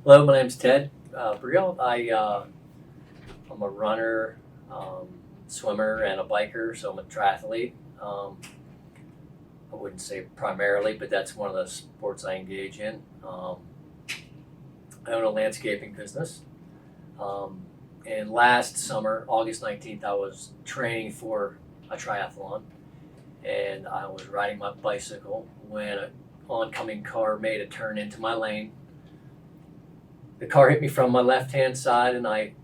Hello, my name's Ted Briel. I'm a runner, swimmer, and a biker, so I'm a triathlete. I wouldn't say primarily, but that's one of the sports I engage in. I own a landscaping business. And last summer, August 19th, I was training for a triathlon, and I was riding my bicycle when an oncoming car made a turn into my lane. The car hit me from my left-hand side, and I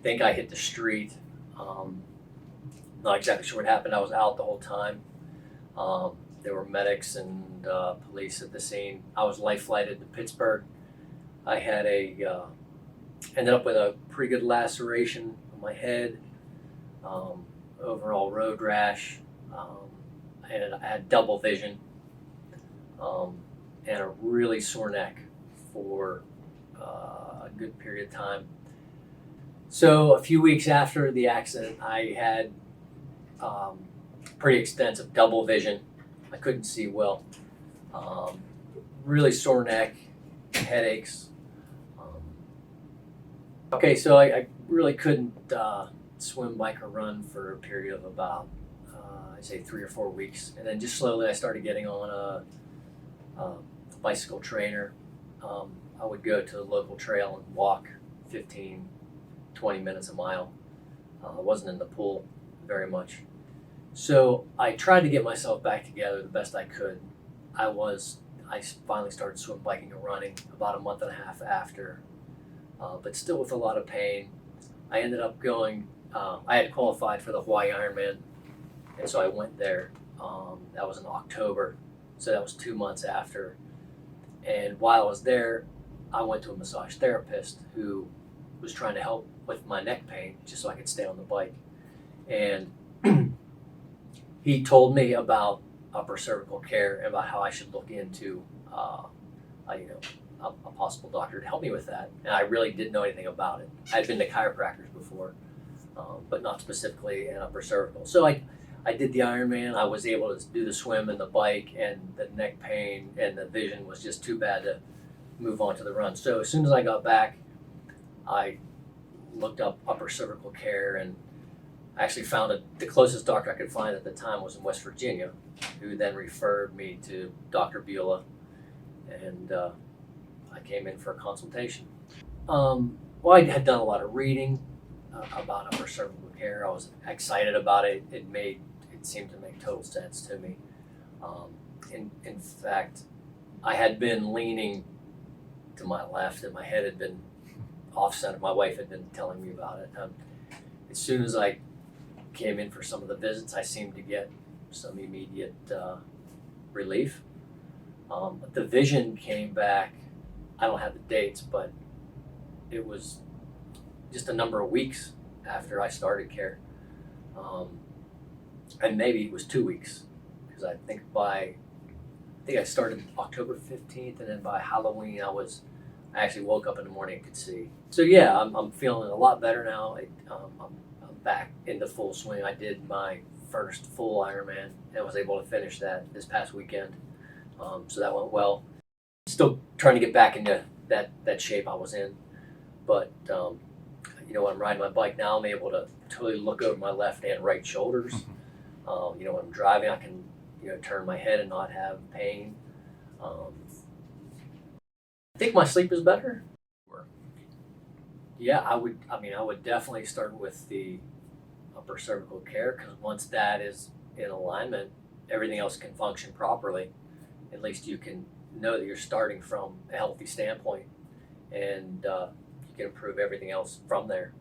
think I hit the street. Not exactly sure what happened. I was out the whole time. There were medics and police at the scene. I was life flighted to Pittsburgh. I had ended up with a pretty good laceration on my head, overall road rash, and I had double vision, and a really sore neck for a good period of time. So a few weeks after the accident, I had pretty extensive double vision. I couldn't see well. Really sore neck, headaches. Okay, so I really couldn't swim, bike, or run for a period of about, I'd say 3 or 4 weeks. And then just slowly I started getting on a bicycle trainer. I would go to the local trail and walk 15, 20 minutes a mile. I wasn't in the pool very much. So I tried to get myself back together the best I could. I finally started swim, biking, and running about a month and a half after, but still with a lot of pain. I ended up going, I had qualified for the Hawaii Ironman, and so I went there. That was in October, so that was 2 months after. And while I was there, I went to a massage therapist who was trying to help with my neck pain just so I could stay on the bike. And he told me about Upper Cervical Care and about how I should look into a possible doctor to help me with that. And I really didn't know anything about it. I'd been to chiropractors before, but not specifically in upper cervical. So I did the Ironman. I was able to do the swim and the bike, and the neck pain and the vision was just too bad to move on to the run. So as soon as I got back, I looked up Upper Cervical Care, and I actually found the closest doctor I could find at the time was in West Virginia, who then referred me to Dr. Bulow, and I came in for a consultation. Well, I had done a lot of reading about Upper Cervical Care. I was excited about it. It seemed to make total sense to me. In fact, I had been leaning to my left, and my head had been off center. My wife had been telling me about it. As soon as I came in for some of the visits, I seemed to get some immediate relief. The vision came back. I don't have the dates, but it was just a number of weeks after I started care. And maybe it was 2 weeks, because I think I started October 15th, and then by Halloween I actually woke up in the morning and could see. So yeah, I'm feeling a lot better now. I'm back into full swing. I did my first full Ironman and was able to finish that this past weekend. So that went well. Still trying to get back into that shape I was in. But when I'm riding my bike now, I'm able to totally look over my left and right shoulders. When I'm driving, I can turn my head and not have pain. I think my sleep is better. Yeah, I would definitely start with the Upper Cervical Care, because once that is in alignment, everything else can function properly. At least you can know that you're starting from a healthy standpoint, and you can improve everything else from there.